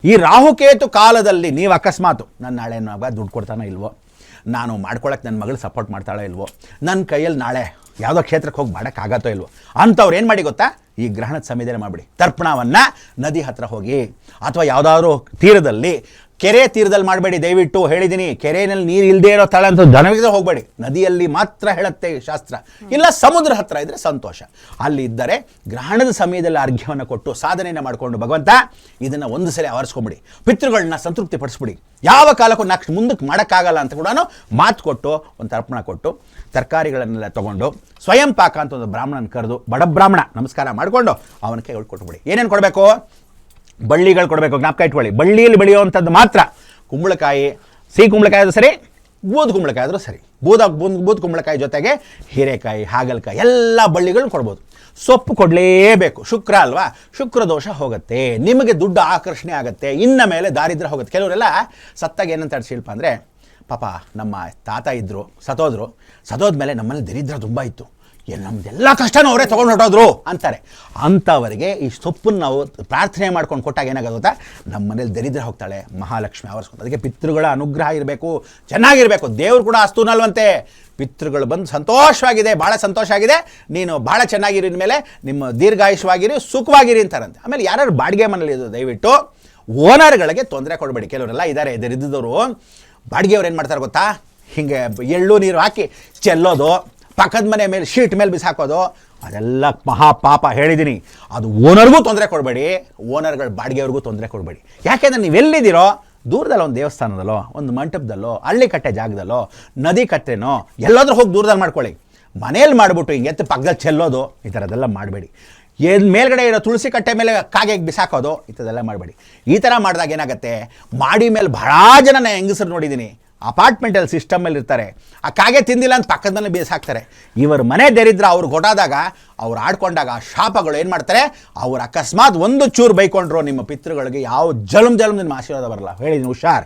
ಈ ರಾಹುಕೇತು ಕಾಲದಲ್ಲಿ ನೀವು ಅಕಸ್ಮಾತ್ ನನ್ನ ನಾಳೆ ಮಗ ದುಡ್ಡು ಕೊಡ್ತಾನೋ ಇಲ್ವೋ, ನಾನು ಮಾಡ್ಕೊಳಕ್ಕೆ ನನ್ನ ಮಗಳು ಸಪೋರ್ಟ್ ಮಾಡ್ತಾಳೋ ಇಲ್ವೋ, ನನ್ನ ಕೈಯಲ್ಲಿ ನಾಳೆ ಯಾವುದೋ ಕ್ಷೇತ್ರಕ್ಕೆ ಹೋಗಿ ಮಾಡೋಕ್ಕಾಗತ್ತೋ ಇಲ್ವೋ ಅಂಥವ್ರು ಏನು ಮಾಡಿ ಗೊತ್ತಾ, ಈ ಗ್ರಹಣದ ಸಮಯದಲ್ಲಿ ಮಾಡಿಬಿಡಿ. ತರ್ಪಣವನ್ನು ನದಿ ಹತ್ರ ಹೋಗಿ ಅಥವಾ ಯಾವುದಾದ್ರೂ ತೀರದಲ್ಲಿ, ಕೆರೆ ತೀರದಲ್ಲಿ ಮಾಡಬೇಡಿ. ದಯವಿಟ್ಟು ಹೇಳಿದ್ದೀನಿ, ಕೆರೆಯಲ್ಲಿ ನೀರು ಇಲ್ಲದೆ ಇರೋ ತಳ ಅಂತ ಜನವಿಗೆ ಹೋಗಬೇಡಿ. ನದಿಯಲ್ಲಿ ಮಾತ್ರ ಹೇಳುತ್ತೆ ಶಾಸ್ತ್ರ. ಇಲ್ಲ ಸಮುದ್ರ ಹತ್ರ ಇದ್ದರೆ ಸಂತೋಷ. ಅಲ್ಲಿ ಇದ್ದರೆ ಗ್ರಹಣದ ಸಮಯದಲ್ಲಿ ಅರ್ಘ್ಯವನ್ನು ಕೊಟ್ಟು ಸಾಧನೆಯನ್ನು ಮಾಡಿಕೊಂಡು ಭಗವಂತ ಇದನ್ನು ಒಂದು ಸಲ ಆವರಿಸ್ಕೊಂಬಿಡಿ, ಪಿತೃಗಳನ್ನ ಸಂತೃಪ್ತಿ ಪಡಿಸ್ಬಿಡಿ. ಯಾವ ಕಾಲಕ್ಕೂ ನೆಕ್ಸ್ಟ್ ಮುಂದಕ್ಕೆ ಮಾಡೋಕ್ಕಾಗಲ್ಲ ಅಂತ ಕೂಡ ಮಾತು ಕೊಟ್ಟು ಒಂದು ತರ್ಪಣ ಕೊಟ್ಟು ತರಕಾರಿಗಳನ್ನೆಲ್ಲ ತೊಗೊಂಡು ಸ್ವಯಂ ಪಾಕ ಅಂತ ಒಂದು ಬ್ರಾಹ್ಮಣನ ಕರೆದು ಬಡ ಬ್ರಾಹ್ಮಣ ನಮಸ್ಕಾರ ಮಾಡಿಕೊಂಡು ಅವನ ಕೈಗಳು ಕೊಟ್ಬಿಡಿ. ಏನೇನು ಕೊಡಬೇಕು? ಬಳ್ಳಿಗಳು ಕೊಡಬೇಕು, ಜ್ಞಾಪಕ ಇಟ್ಕೊಳ್ಳಿ. ಬಳ್ಳಿಯಲ್ಲಿ ಬೆಳೆಯುವಂಥದ್ದು ಮಾತ್ರ. ಕುಂಬಳಕಾಯಿ, ಸಿಹಿ ಕುಂಬಳಕಾಯಿ ಆದರೂ ಸರಿ, ಬೂದು ಕುಂಬಳಕಾಯಿ ಆದರೂ ಸರಿ. ಬೂದು ಕುಂಬಳಕಾಯಿ ಜೊತೆಗೆ ಹೀರೆಕಾಯಿ, ಹಾಗಲಕಾಯಿ ಎಲ್ಲ ಬಳ್ಳಿಗಳನ್ನ ಕೊಡ್ಬೋದು. ಸೊಪ್ಪು ಕೊಡಲೇಬೇಕು. ಶುಕ್ರ ಅಲ್ವಾ, ಶುಕ್ರ ದೋಷ ಹೋಗುತ್ತೆ, ನಿಮಗೆ ದುಡ್ಡು ಆಕರ್ಷಣೆ ಆಗುತ್ತೆ, ಇನ್ನ ಮೇಲೆ ದಾರಿದ್ರ್ಯ ಹೋಗುತ್ತೆ. ಕೆಲವರೆಲ್ಲ ಸತ್ತಾಗ ಏನಂತ ಶಿಲ್ಪ ಅಂದರೆ, ಪಾಪ ನಮ್ಮ ತಾತ ಇದ್ದರು, ಸತ್ತೋದ್ಮೇಲೆ ನಮ್ಮಲ್ಲಿ ದರಿದ್ರ ತುಂಬ ಇತ್ತು, ನಮ್ಮದೆಲ್ಲ ಕಷ್ಟನೂ ಅವರೇ ತೊಗೊಂಡು ಹೊರಟೋದ್ರು ಅಂತಾರೆ. ಅಂಥವರಿಗೆ ಈ ಸೊಪ್ಪನ್ನು ನಾವು ಪ್ರಾರ್ಥನೆ ಮಾಡ್ಕೊಂಡು ಕೊಟ್ಟಾಗ ಏನಾಗೋಗುತ್ತಾ, ನಮ್ಮ ಮನೇಲಿ ದರಿದ್ರ ಹೋಗ್ತಾಳೆ, ಮಹಾಲಕ್ಷ್ಮಿ ಆವರಿಸ್ಕೊಂಡು. ಅದಕ್ಕೆ ಪಿತೃಗಳ ಅನುಗ್ರಹ ಇರಬೇಕು, ಚೆನ್ನಾಗಿರಬೇಕು. ದೇವರು ಕೂಡ ಅಸ್ತೂನಲ್ವಂತೆ. ಪಿತೃಗಳು ಬಂದು ಸಂತೋಷವಾಗಿದೆ, ಭಾಳ ಸಂತೋಷ ಆಗಿದೆ, ನೀನು ಭಾಳ ಚೆನ್ನಾಗಿರಿದ ಮೇಲೆ ನಿಮ್ಮ ದೀರ್ಘಾಯುಷವಾಗಿರಿ, ಸುಖವಾಗಿರಿ ಅಂತಾರಂತೆ. ಆಮೇಲೆ ಯಾರು ಬಾಡಿಗೆ ಮನೇಲಿ ಇದು ದಯವಿಟ್ಟು ಓನರ್ಗಳಿಗೆ ತೊಂದರೆ ಕೊಡಬೇಡಿ. ಕೆಲವರೆಲ್ಲ ಇದ್ದಾರೆ ದರಿದ್ರದವರು, ಬಾಡಿಗೆಯವ್ರು ಏನು ಮಾಡ್ತಾರೆ ಗೊತ್ತಾ, ಹೀಗೆ ಎಳ್ಳು ನೀರು ಹಾಕಿ ಚೆಲ್ಲೋದು, ಪಕ್ಕದ ಮನೆ ಮೇಲೆ ಶೀಟ್ ಮೇಲೆ ಬಿಸಾಕೋದು, ಅದೆಲ್ಲ ಮಹಾಪಾಪ. ಹೇಳಿದ್ದೀನಿ, ಅದು ಓನರ್ಗೂ ತೊಂದರೆ ಕೊಡಬೇಡಿ, ಓನರ್ಗಳು ಬಾಡಿಗೆಯವ್ರಿಗೂ ತೊಂದರೆ ಕೊಡಬೇಡಿ. ಯಾಕೆಂದರೆ ನೀವೆಲ್ಲಿದ್ದೀರೋ, ದೂರದಲ್ಲೋ ಒಂದು ದೇವಸ್ಥಾನದಲ್ಲೋ, ಒಂದು ಮಂಟಪದಲ್ಲೋ, ಹಳ್ಳಿ ಕಟ್ಟೆ ಜಾಗದಲ್ಲೋ, ನದಿ ಕಟ್ಟೆನೋ ಎಲ್ಲಾದ್ರೂ ಹೋಗಿ ದೂರದಲ್ಲಿ ಮಾಡ್ಕೊಳ್ಳಿ. ಮನೇಲಿ ಮಾಡಿಬಿಟ್ಟು ಹಿಂಗೆ ಎತ್ತು ಪಕ್ಕದಲ್ಲಿ ಚೆಲ್ಲೋದು, ಈ ಥರದ್ದೆಲ್ಲ ಮಾಡಬೇಡಿ. ಮೇಲ್ಗಡೆ ಇರೋ ತುಳಸಿ ಕಟ್ಟೆ ಮೇಲೆ ಕಾಗೆಗೆ ಬಿಸಾಕೋದು, ಈ ಥರದ್ದೆಲ್ಲ ಮಾಡಬೇಡಿ. ಈ ಥರ ಮಾಡಿದಾಗ ಏನಾಗುತ್ತೆ, ಮಾಡಿ ಮೇಲೆ ಭಾಳ ಜನ ನಾನು ಹೆಂಗಸರು ನೋಡಿದ್ದೀನಿ, ಅಪಾರ್ಟ್ಮೆಂಟಲ್ಲಿ ಸಿಸ್ಟಮಲ್ಲಿ ಇರ್ತಾರೆ, ಆ ಕಾಗೆ ತಿಂದಿಲ್ಲ ಅಂತ ಪಕ್ಕದ ಮನೆ ಬೇಸಾಕ್ತಾರೆ. ಇವರು ಮನೆ ದರಿದ್ರ ಅವ್ರು ಗೊತ್ತಾದಾಗ, ಅವ್ರು ಆಡ್ಕೊಂಡಾಗ ಆ ಶಾಪಗಳು ಏನು ಮಾಡ್ತಾರೆ, ಅವ್ರು ಅಕಸ್ಮಾತ್ ಒಂದು ಚೂರು ಬೈಕೊಂಡ್ರು ನಿಮ್ಮ ಪಿತೃಗಳಿಗೆ ಯಾವ ಜಲಮ್ ನಿಮ್ಮ ಆಶೀರ್ವಾದ ಬರಲ್ಲ. ಹೇಳಿದ್ದೀನಿ, ಹುಷಾರ್.